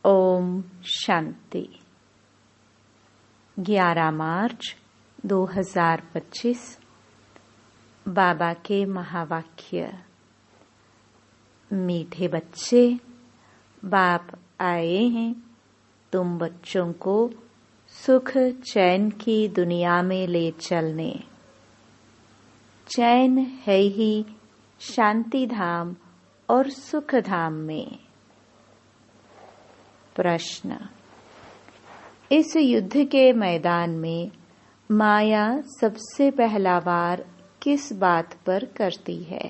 ओम शांति। 11 मार्च 2025 बाबा के महावाक्य। मीठे बच्चे, बाप आए हैं तुम बच्चों को सुख चैन की दुनिया में ले चलने। चैन है ही शांति धाम और सुख धाम में। प्रश्न: इस युद्ध के मैदान में माया सबसे पहला वार किस बात पर करती है?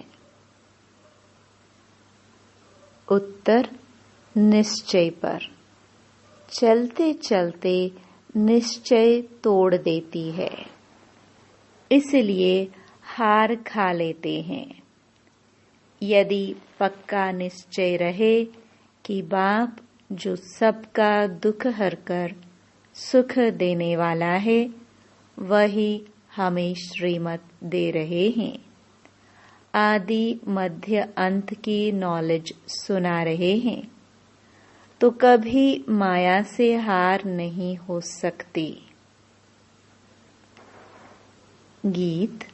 उत्तर: निश्चय पर। चलते चलते निश्चय तोड़ देती है, इसलिए हार खा लेते हैं। यदि पक्का निश्चय रहे कि बाप जो सबका दुख हरकर सुख देने वाला है, वही हमें श्रीमत दे रहे हैं, आदि मध्य अंत की नॉलेज सुना रहे हैं, तो कभी माया से हार नहीं हो सकती। गीत।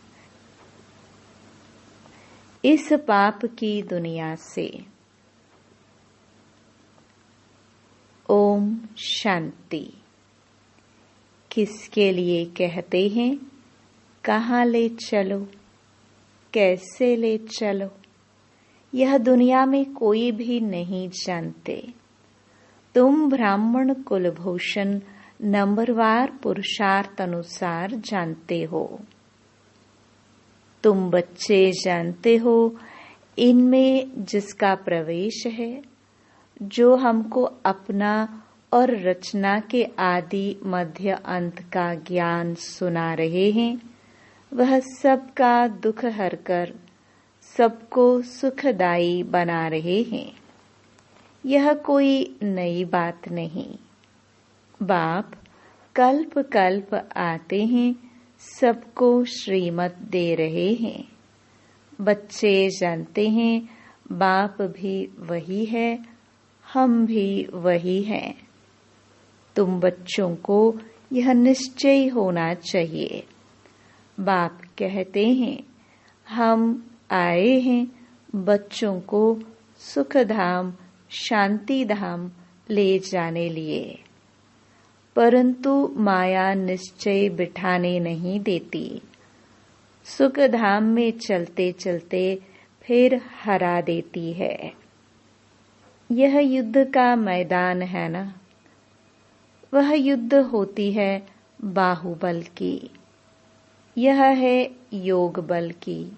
इस पाप की दुनिया से। ओम शांति। किसके लिए कहते हैं? कहाँ ले चलो, कैसे ले चलो, यह दुनिया में कोई भी नहीं जानते। तुम ब्राह्मण कुलभूषण नंबरवार पुरुषार्थ अनुसार जानते हो। तुम बच्चे जानते हो इनमें जिसका प्रवेश है, जो हमको अपना और रचना के आदि मध्य अंत का ज्ञान सुना रहे हैं, वह सबका दुख हरकर सबको सुखदायी बना रहे हैं। यह कोई नई बात नहीं। बाप कल्प कल्प आते हैं, सबको श्रीमत दे रहे हैं। बच्चे जानते हैं बाप भी वही है, हम भी वही हैं। तुम बच्चों को यह निश्चय होना चाहिए। बाप कहते हैं हम आए हैं बच्चों को सुख धाम शांति धाम ले जाने लिए, परंतु माया निश्चय बिठाने नहीं देती। सुख धाम में चलते चलते फिर हरा देती है। यह युद्ध का मैदान है ना? वह युद्ध होती है बाहुबल की, यह है योग बल की।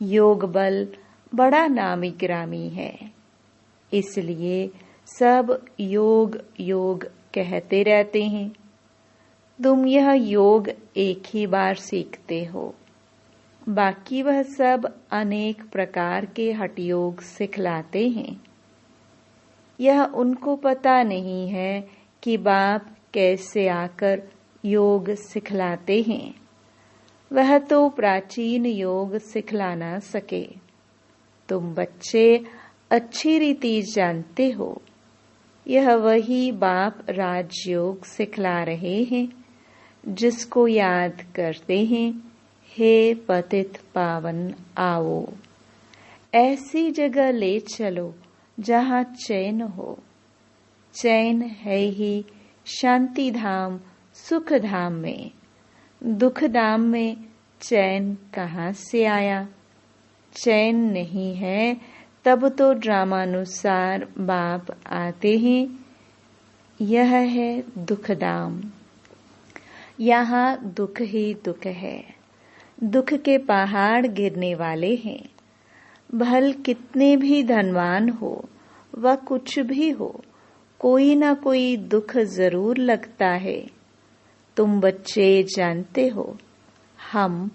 योग बल बड़ा नामी गिरामी है, इसलिए सब योग योग कहते रहते हैं। तुम यह योग एक ही बार सीखते हो, बाकी वह सब अनेक प्रकार के हठ योग सिखलाते हैं। यह उनको पता नहीं है कि बाप कैसे आकर योग सिखलाते हैं। वह तो प्राचीन योग सिखला ना सके। तुम बच्चे अच्छी रीति जानते हो, यह वही बाप राजयोग सिखला रहे हैं, जिसको याद करते हैं, हे पतित पावन आओ, ऐसी जगह ले चलो जहाँ चैन हो। चैन है ही शांति धाम सुख धाम में। दुख धाम में चैन कहाँ से आया? चैन नहीं है तब तो ड्रामानुसार बाप आते हैं। यह है दुख धाम। यहाँ दुख ही दुख है। दुख के पहाड़ गिरने वाले हैं। भल कितने भी धनवान हो व कुछ भी हो, कोई ना कोई दुख जरूर लगता है। तुम बच्चे जानते हो हम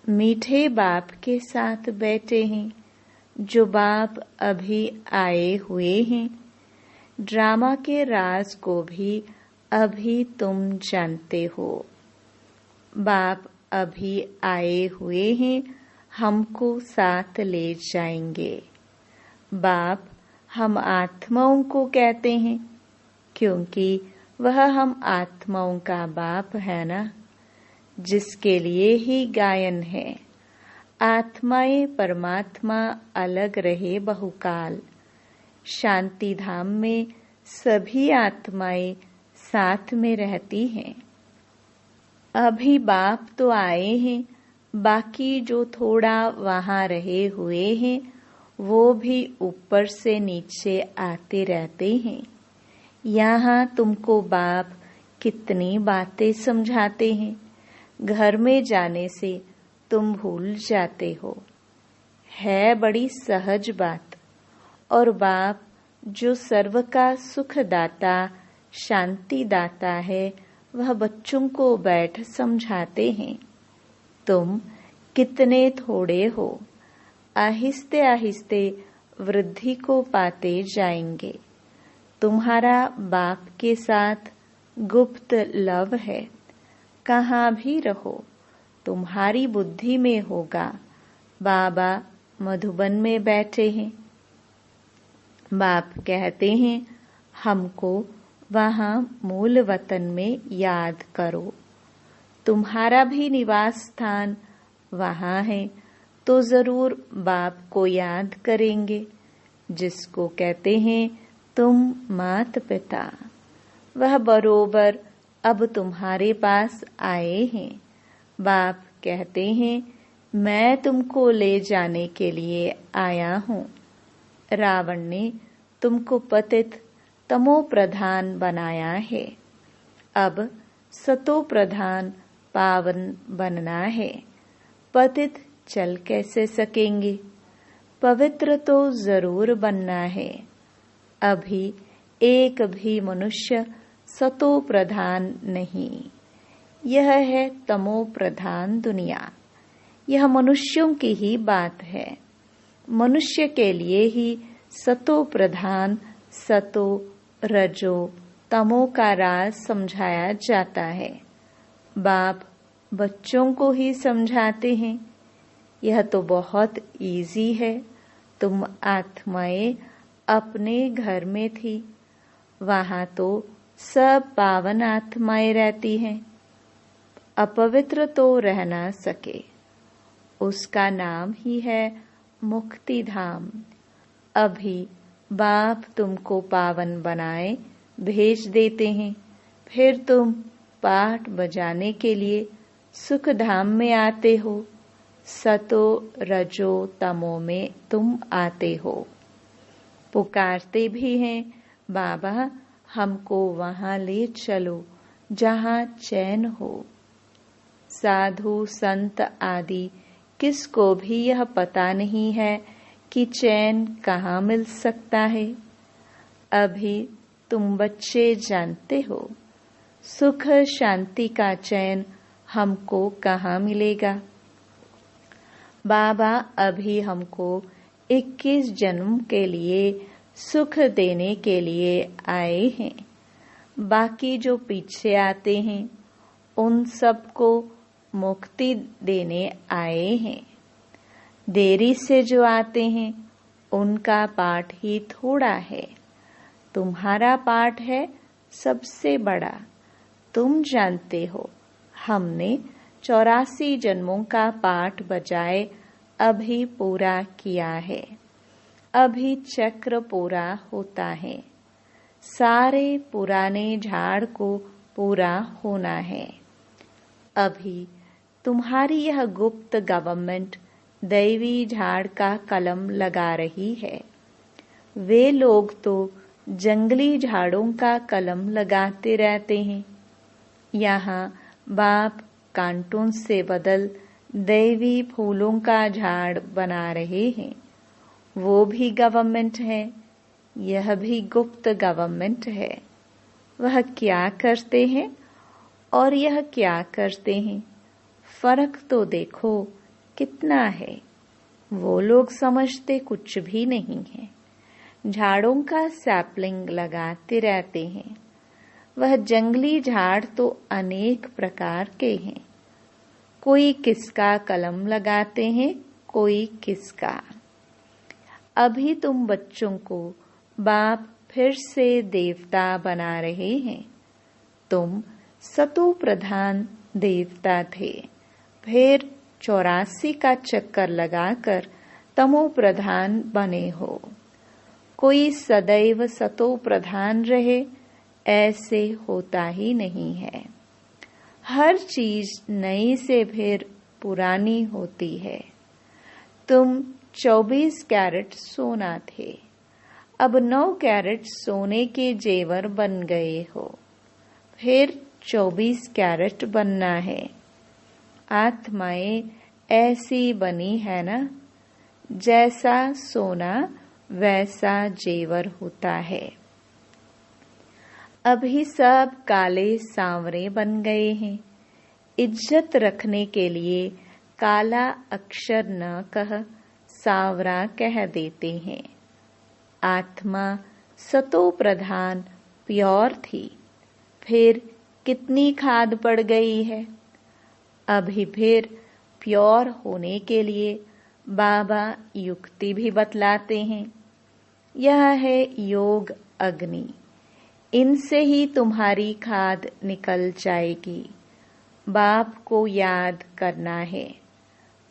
मीठे बाप के साथ बैठे हैं, जो बाप अभी आए हुए हैं। ड्रामा के राज को भी अभी तुम जानते हो। बाप अभी आए हुए हैं, हमको साथ ले जाएंगे। बाप हम आत्माओं को कहते हैं, क्योंकि वह हम आत्माओं का बाप है ना, जिसके लिए ही गायन है। आत्माएं परमात्मा अलग रहे बहुकाल, शांति धाम में सभी आत्माएं साथ में रहती हैं। अभी बाप तो आए हैं, बाकी जो थोड़ा वहां रहे हुए हैं वो भी ऊपर से नीचे आते रहते हैं। यहाँ तुमको बाप कितनी बातें समझाते हैं, घर में जाने से तुम भूल जाते हो। है बड़ी सहज बात। और बाप जो सर्व का सुख दाता, शांति दाता है, वह बच्चों को बैठ समझाते हैं। तुम कितने थोड़े हो, आहिस्ते आहिस्ते वृद्धि को पाते जाएंगे। तुम्हारा बाप के साथ गुप्त लव है। कहाँ भी रहो तुम्हारी बुद्धि में होगा बाबा मधुबन में बैठे हैं। बाप कहते हैं हमको वहाँ मूल वतन में याद करो। तुम्हारा भी निवास स्थान वहाँ है, तो जरूर बाप को याद करेंगे, जिसको कहते हैं तुम मात पिता। वह बरोबर अब तुम्हारे पास आए हैं। बाप कहते हैं मैं तुमको ले जाने के लिए आया हूँ। रावण ने तुमको पतित तमो प्रधान बनाया है, अब सतो प्रधान पावन बनना है। पतित चल कैसे सकेंगे, पवित्र तो जरूर बनना है। अभी एक भी मनुष्य सतो प्रधान नहीं, यह है तमो प्रधान दुनिया। यह मनुष्यों की ही बात है। मनुष्य के लिए ही सतो प्रधान, सतो, रजो, तमो का राज समझाया जाता है। बाप बच्चों को ही समझाते हैं। यह तो बहुत इजी है। तुम आत्माएं अपने घर में थी, वहां तो सब पावन आत्माएं रहती हैं। अपवित्र तो रह ना सके, उसका नाम ही है मुक्ति धाम। अभी बाप तुमको पावन बनाए भेज देते हैं, फिर तुम पाठ बजाने के लिए सुख धाम में आते हो। सतो रजो तमो में तुम आते हो। पुकारते भी हैं बाबा हमको वहां ले चलो जहां चैन हो। साधु संत आदि किसको भी यह पता नहीं है कि चैन कहाँ मिल सकता है। अभी तुम बच्चे जानते हो सुख शांति का चैन हमको कहाँ मिलेगा। बाबा अभी हमको 21 जन्म के लिए सुख देने के लिए आए हैं। बाकी जो पीछे आते हैं उन सबको मुक्ति देने आए हैं। देरी से जो आते हैं उनका पाठ ही थोड़ा है। तुम्हारा पाठ है सबसे बड़ा। तुम जानते हो हमने 84 जन्मों का पाठ बजाए अभी पूरा किया है। अभी चक्र पूरा होता है। सारे पुराने झाड़ को पूरा होना है। अभी तुम्हारी यह गुप्त गवर्नमेंट दैवी झाड़ का कलम लगा रही है। वे लोग तो जंगली झाड़ों का कलम लगाते रहते हैं। यहाँ बाप कांटों से बदल दैवी फूलों का झाड़ बना रहे हैं। वो भी गवर्नमेंट है, यह भी गुप्त गवर्नमेंट है। वह क्या करते हैं और यह क्या करते हैं, फर्क तो देखो कितना है। वो लोग समझते कुछ भी नहीं है। झाड़ों का सैपलिंग लगाते रहते हैं। वह जंगली झाड़ तो अनेक प्रकार के हैं। कोई किसका कलम लगाते हैं, कोई किसका। अभी तुम बच्चों को बाप फिर से देवता बना रहे हैं। तुम सतो प्रधान देवता थे, फिर 84 का चक्कर लगाकर तमो प्रधान बने हो। कोई सदैव सतो प्रधान रहे ऐसे होता ही नहीं है। हर चीज नई से फिर पुरानी होती है। तुम 24 कैरेट सोना थे, अब 9 कैरेट सोने के जेवर बन गए हो, फिर 24 कैरेट बनना है। आत्माएं ऐसी बनी है ना, जैसा सोना वैसा जेवर होता है। अभी सब काले सांवरे बन गए हैं। इज्जत रखने के लिए काला अक्षर न कह सांवरा कह देते हैं। आत्मा सतो प्रधान प्योर थी, फिर कितनी खाद पड़ गई है। अभी फिर प्योर होने के लिए बाबा युक्ति भी बतलाते हैं। यह है योग अग्नि, इनसे ही तुम्हारी खाद निकल जाएगी। बाप को याद करना है।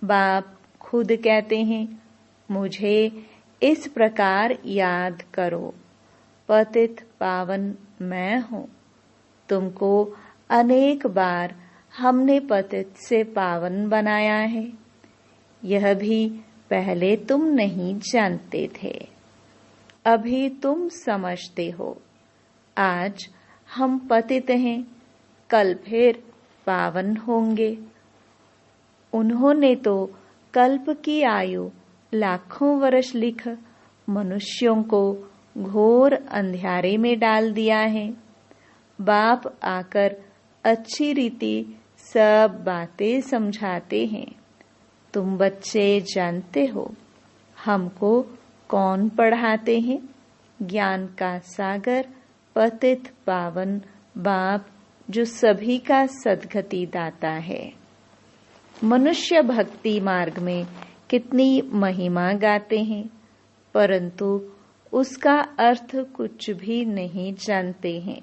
बाप खुद कहते हैं, मुझे इस प्रकार याद करो, पतित पावन मैं हूँ। तुमको अनेक बार हमने पतित से पावन बनाया है, यह भी पहले तुम नहीं जानते थे, अभी तुम समझते हो। आज हम पतित हैं, कल फिर पावन होंगे। उन्होंने तो कल्प की आयु लाखों वर्ष लिख मनुष्यों को घोर अंधियारे में डाल दिया है। बाप आकर अच्छी रीति सब बातें समझाते हैं। तुम बच्चे जानते हो हमको कौन पढ़ाते हैं? ज्ञान का सागर पतित पावन बाप, जो सभी का सद्गति दाता है। मनुष्य भक्ति मार्ग में कितनी महिमा गाते हैं, परंतु उसका अर्थ कुछ भी नहीं जानते हैं।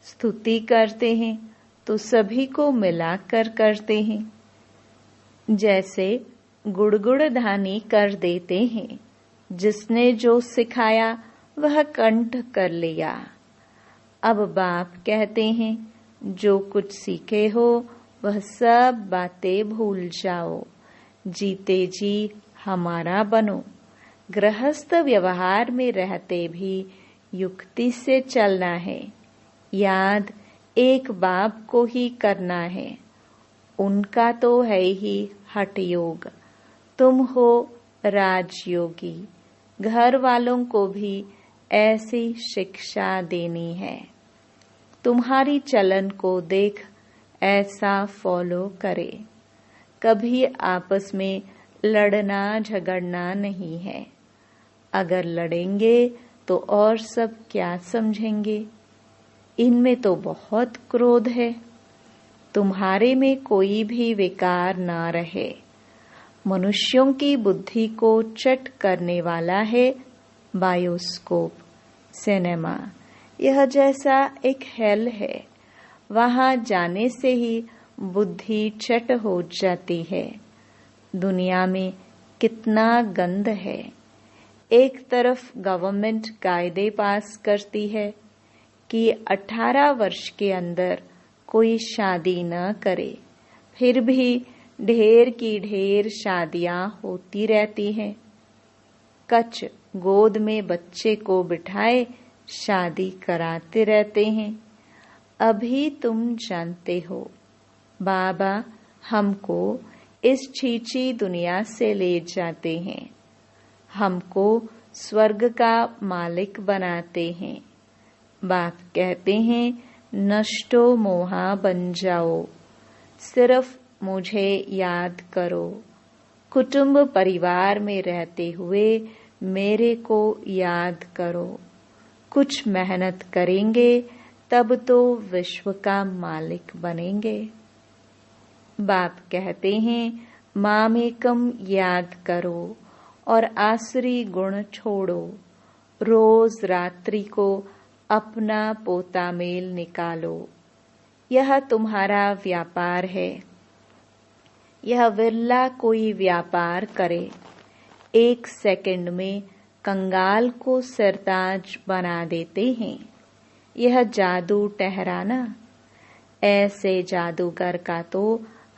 स्तुति करते हैं तो सभी को मिलाकर करते हैं। जैसे गुड़गुड़ धानी कर देते हैं, जिसने जो सिखाया वह कंठ कर लिया। अब बाप कहते हैं, जो कुछ सीखे हो वह सब बातें भूल जाओ, जीते जी हमारा बनो। गृहस्थ व्यवहार में रहते भी युक्ति से चलना है। याद एक बाप को ही करना है, उनका तो है ही हठ योग। तुम हो राजयोगी, घर वालों को भी ऐसी शिक्षा देनी है। तुम्हारी चलन को देख ऐसा फॉलो करे। कभी आपस में लड़ना झगड़ना नहीं है। अगर लड़ेंगे तो और सब क्या समझेंगे? इनमें तो बहुत क्रोध है। तुम्हारे में कोई भी विकार ना रहे। मनुष्यों की बुद्धि को चट करने वाला है बायोस्कोप, सिनेमा। यह जैसा एक हेल है, वहां जाने से ही बुद्धि चट हो जाती है। दुनिया में कितना गंद है। एक तरफ गवर्नमेंट कायदे पास करती है कि 18 वर्ष के अंदर कोई शादी न करे, फिर भी ढेर की ढेर शादियां होती रहती हैं। कच गोद में बच्चे को बिठाए शादी कराते रहते हैं। अभी तुम जानते हो बाबा हमको इस छींची दुनिया से ले जाते हैं, हमको स्वर्ग का मालिक बनाते हैं। बाप कहते हैं, नष्टो मोहा बन जाओ, सिर्फ मुझे याद करो। कुटुंब परिवार में रहते हुए मेरे को याद करो। कुछ मेहनत करेंगे तब तो विश्व का मालिक बनेंगे। बाप कहते हैं, मामेकम याद करो और आसुरी गुण छोड़ो। रोज रात्रि को अपना पोता मेल निकालो। यह तुम्हारा व्यापार है। यह विरला कोई व्यापार करे। 1 सेकंड में कंगाल को सरताज बना देते हैं। यह जादू ठहराना। ऐसे जादूगर का तो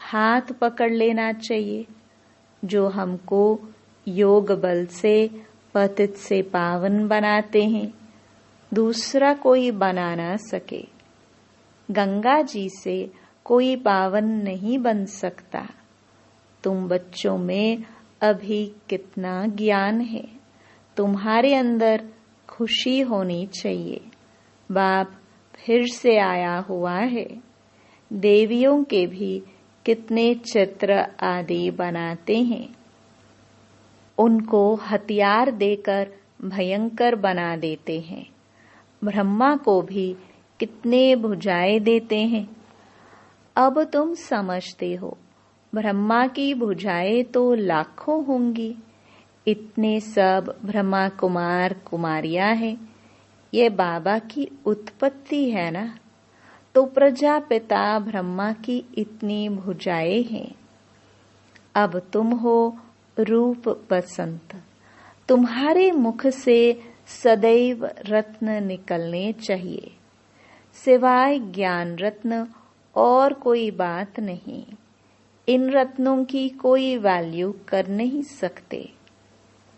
हाथ पकड़ लेना चाहिए, जो हमको योग बल से पतित से पावन बनाते हैं। दूसरा कोई बना ना सके। गंगा जी से कोई पावन नहीं बन सकता। तुम बच्चों में अभी कितना ज्ञान है। तुम्हारे अंदर खुशी होनी चाहिए। बाप फिर से आया हुआ है। देवियों के भी कितने चित्र आदि बनाते हैं। उनको हथियार देकर भयंकर बना देते हैं। ब्रह्मा को भी कितने भुजाएं देते हैं। अब तुम समझते हो, ब्रह्मा की भुजाएं तो लाखों होंगी। इतने सब ब्रह्मा कुमार कुमारियां हैं। ये बाबा की उत्पत्ति है ना। तो प्रजापिता ब्रह्मा की इतनी भुजाएं हैं। अब तुम हो रूप बसंत। तुम्हारे मुख से सदैव रत्न निकलने चाहिए। सिवाय ज्ञान रत्न और कोई बात नहीं। इन रत्नों की कोई वैल्यू कर नहीं सकते।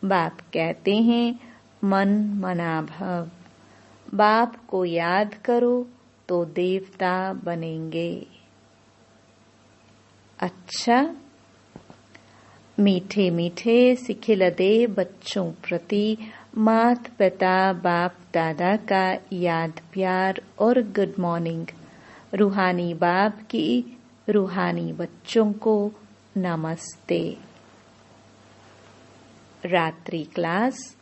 बाप कहते हैं मन मना भव। बाप को याद करो तो देवता बनेंगे। अच्छा, मीठे मीठे सिखिलदे बच्चों प्रति मात पिता बाप दादा का याद प्यार और गुड मॉर्निंग। रूहानी बाप की रूहानी बच्चों को नमस्ते। रात्रि क्लास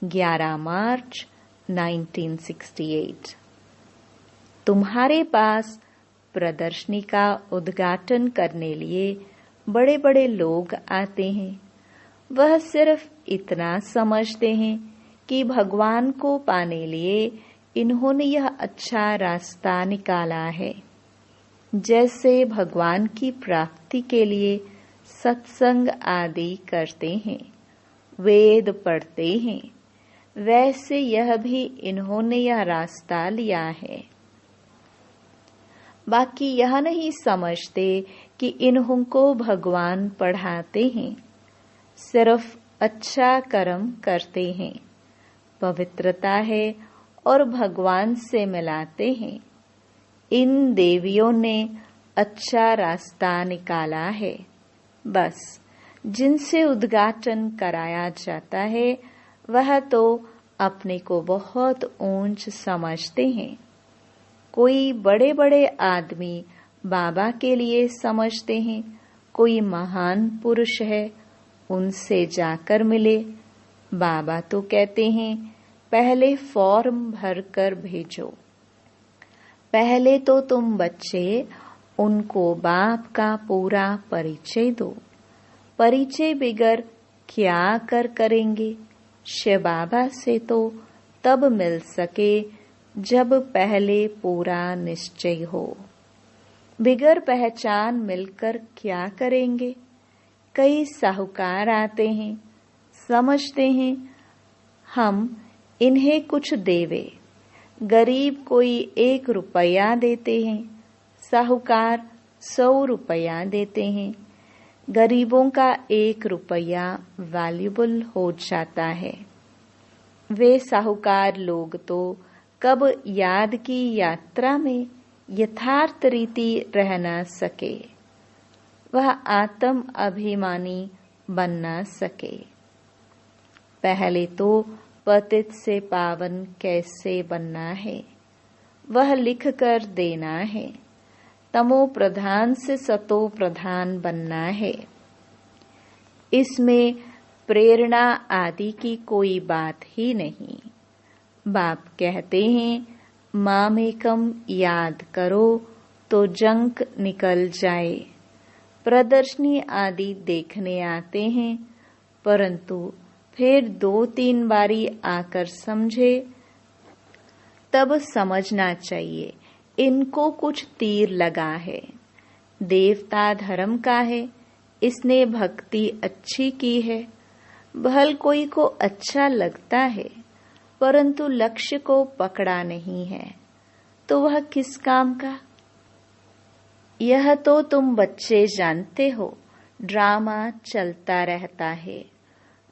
11 मार्च 1968। तुम्हारे पास प्रदर्शनी का उद्घाटन करने लिए बड़े बड़े लोग आते हैं। वह सिर्फ इतना समझते हैं कि भगवान को पाने लिए इन्होंने यह अच्छा रास्ता निकाला है। जैसे भगवान की प्राप्ति के लिए सत्संग आदि करते हैं, वेद पढ़ते हैं, वैसे यह भी इन्होंने यह रास्ता लिया है। बाकी यह नहीं समझते कि इन्हों को भगवान पढ़ाते हैं। सिर्फ अच्छा कर्म करते हैं, पवित्रता है और भगवान से मिलाते हैं। इन देवियों ने अच्छा रास्ता निकाला है। बस जिनसे उद्घाटन कराया जाता है वह तो अपने को बहुत ऊंच समझते हैं। कोई बड़े बड़े आदमी बाबा के लिए समझते हैं, कोई महान पुरुष है, उनसे जाकर मिले। बाबा तो कहते हैं पहले फॉर्म भरकर भेजो। पहले तो तुम बच्चे उनको बाप का पूरा परिचय दो। परिचय बिगर क्या करेंगे। शिव बाबा से तो तब मिल सके जब पहले पूरा निश्चय हो। बिगर पहचान मिलकर क्या करेंगे। कई साहूकार आते हैं, समझते हैं हम इन्हें कुछ देवे। गरीब कोई 1 रुपया देते हैं, साहूकार 100 रुपया देते हैं। गरीबों का 1 रुपया वैल्यूबल हो जाता है। वे साहूकार लोग तो कब याद की यात्रा में यथार्थ रीति रह न सके। वह आत्म अभिमानी बन न सके। पहले तो पतित से पावन कैसे बनना है वह लिख कर देना है। तमो प्रधान से सतो प्रधान बनना है। इसमें प्रेरणा आदि की कोई बात ही नहीं। बाप कहते हैं मामेकम याद करो तो जंक निकल जाए। प्रदर्शनी आदि देखने आते हैं, परंतु फिर 2-3 बारी आकर समझे, तब समझना चाहिए इनको कुछ तीर लगा है। देवता धर्म का है, इसने भक्ति अच्छी की है। भल कोई को अच्छा लगता है, परंतु लक्ष्य को पकड़ा नहीं है, तो वह किस काम का? यह तो तुम बच्चे जानते हो, ड्रामा चलता रहता है।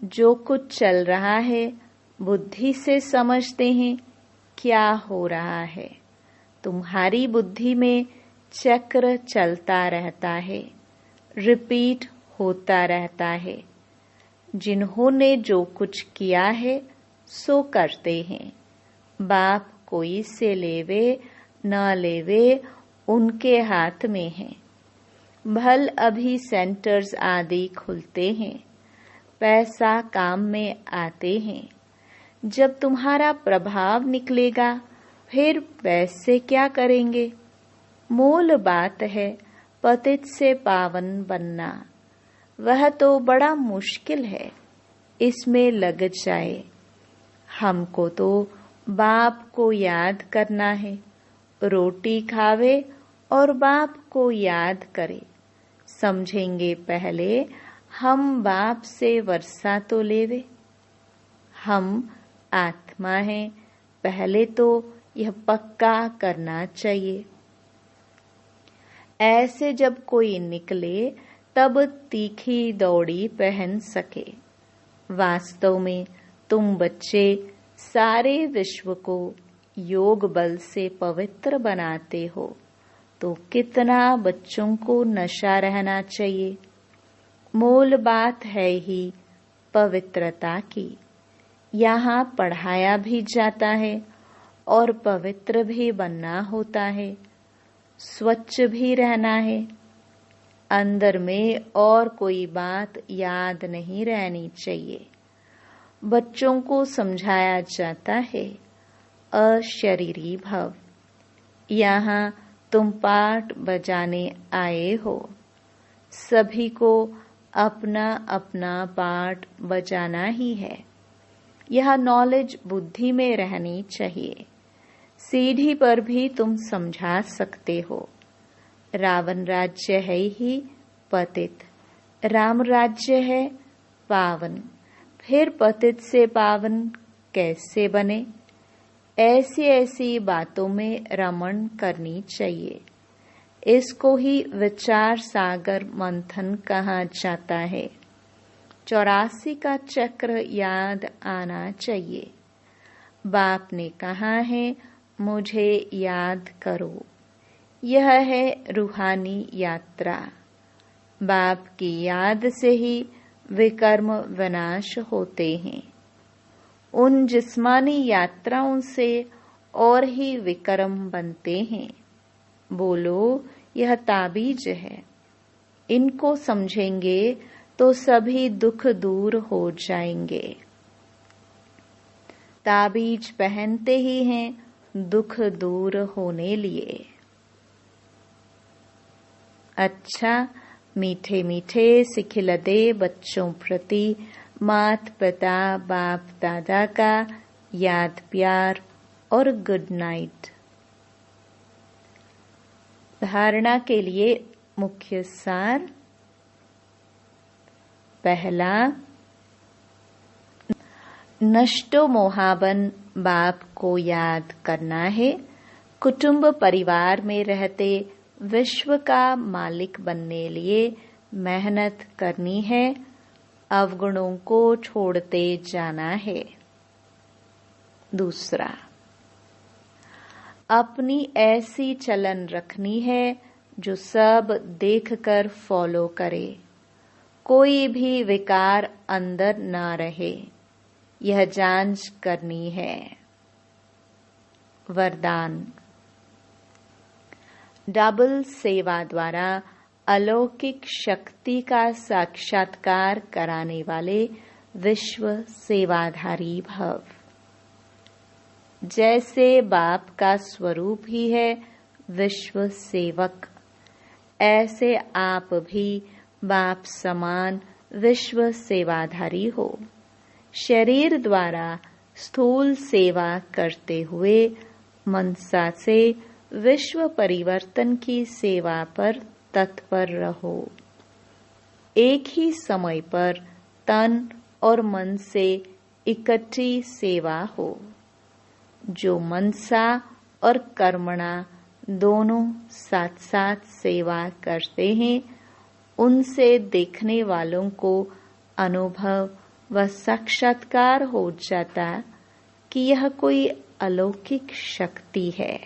जो कुछ चल रहा है बुद्धि से समझते हैं क्या हो रहा है। तुम्हारी बुद्धि में चक्र चलता रहता है, रिपीट होता रहता है। जिन्होंने जो कुछ किया है सो करते हैं। बाप कोई से लेवे न लेवे उनके हाथ में है। भल अभी सेंटर्स आदि खुलते हैं, पैसा काम में आते हैं। जब तुम्हारा प्रभाव निकलेगा फिर पैसे क्या करेंगे? मूल बात है पतित से पावन बनना। वह तो बड़ा मुश्किल है, इसमें लग जाए। हमको तो बाप को याद करना है। रोटी खावे और बाप को याद करे। समझेंगे पहले हम बाप से वर्षा तो लेवे। हम आत्मा हैं, पहले तो यह पक्का करना चाहिए। ऐसे जब कोई निकले तब तीखी दौड़ी पहन सके। वास्तव में तुम बच्चे सारे विश्व को योग बल से पवित्र बनाते हो, तो कितना बच्चों को नशा रहना चाहिए। मूल बात है ही पवित्रता की। यहाँ पढ़ाया भी जाता है और पवित्र भी बनना होता है, स्वच्छ भी रहना है। अंदर में और कोई बात याद नहीं रहनी चाहिए। बच्चों को समझाया जाता है अशरीरी भव। यहाँ तुम पाठ बजाने आए हो, सभी को अपना अपना पाठ बजाना ही है। यह नॉलेज बुद्धि में रहनी चाहिए। सीढ़ी पर भी तुम समझा सकते हो। रावण राज्य है ही पतित, राम राज्य है पावन। फिर पतित से पावन कैसे बने? ऐसी ऐसी बातों में रमण करनी चाहिए। इसको ही विचार सागर मंथन कहा जाता है। 84 का चक्र याद आना चाहिए। बाप ने कहा है मुझे याद करो। यह है रूहानी यात्रा। बाप की याद से ही विकर्म विनाश होते हैं। उन जिस्मानी यात्राओं से और ही विकर्म बनते हैं। बोलो यह ताबीज है। इनको समझेंगे तो सभी दुख दूर हो जाएंगे। ताबीज पहनते ही हैं दुख दूर होने लिए। अच्छा, मीठे मीठे सिखिलदे बच्चों प्रति मात पिता बाप दादा का याद प्यार और गुड नाइट। धारणा के लिए मुख्य सार। पहला, नष्टो मोहाबन बाप को याद करना है। कुटुंब परिवार में रहते विश्व का मालिक बनने लिए मेहनत करनी है। अवगुणों को छोड़ते जाना है। दूसरा, अपनी ऐसी चलन रखनी है जो सब देखकर फॉलो करे। कोई भी विकार अंदर ना रहे, यह जांच करनी है। वरदान, डबल सेवा द्वारा अलौकिक शक्ति का साक्षात्कार कराने वाले विश्व सेवाधारी भव। जैसे बाप का स्वरूप ही है विश्व सेवक, ऐसे आप भी बाप समान विश्व सेवाधारी हो। शरीर द्वारा स्थूल सेवा करते हुए मनसा से विश्व परिवर्तन की सेवा पर तत्पर रहो। एक ही समय पर तन और मन से इकट्ठी सेवा हो। जो मनसा और कर्मणा दोनों साथ साथ सेवा करते हैं, उनसे देखने वालों को अनुभव व साक्षात्कार हो जाता कि यह कोई अलौकिक शक्ति है।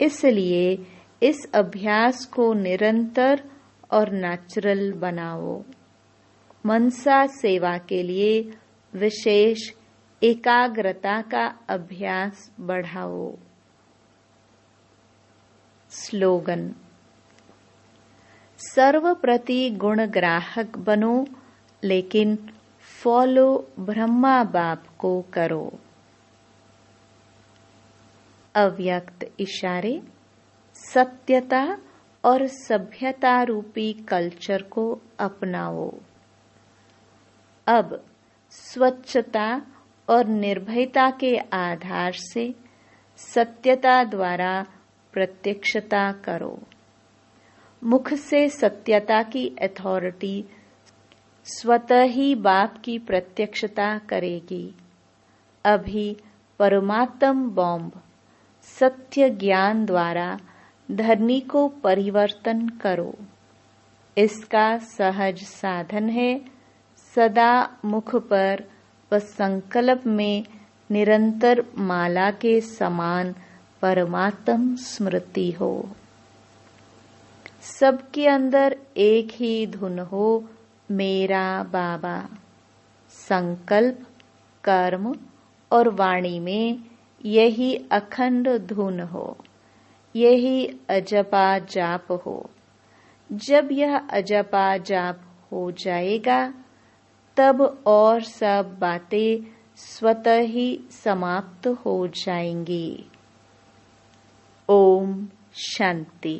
इसलिए इस अभ्यास को निरंतर और नेचुरल बनाओ। मनसा सेवा के लिए विशेष एकाग्रता का अभ्यास बढ़ाओ। स्लोगन: सर्वप्रति गुण ग्राहक बनो, लेकिन फॉलो ब्रह्मा बाप को करो। अव्यक्त इशारे: सत्यता और सभ्यता रूपी कल्चर को अपनाओ। अब स्वच्छता और निर्भयता के आधार से सत्यता द्वारा प्रत्यक्षता करो। मुख से सत्यता की अथॉरिटी स्वतः ही बाप की प्रत्यक्षता करेगी। अभी परमात्म बॉम्ब सत्य ज्ञान द्वारा धरनी को परिवर्तन करो। इसका सहज साधन है सदा मुख पर व संकल्प में निरंतर माला के समान परमात्म स्मृति हो। सबके अंदर एक ही धुन हो, मेरा बाबा। संकल्प, कर्म और वाणी में यही अखंड धुन हो, यही अजपा जाप हो। जब यह अजपा जाप हो जाएगा, तब और सब बातें स्वतः ही समाप्त हो जाएंगी। ओम शांति।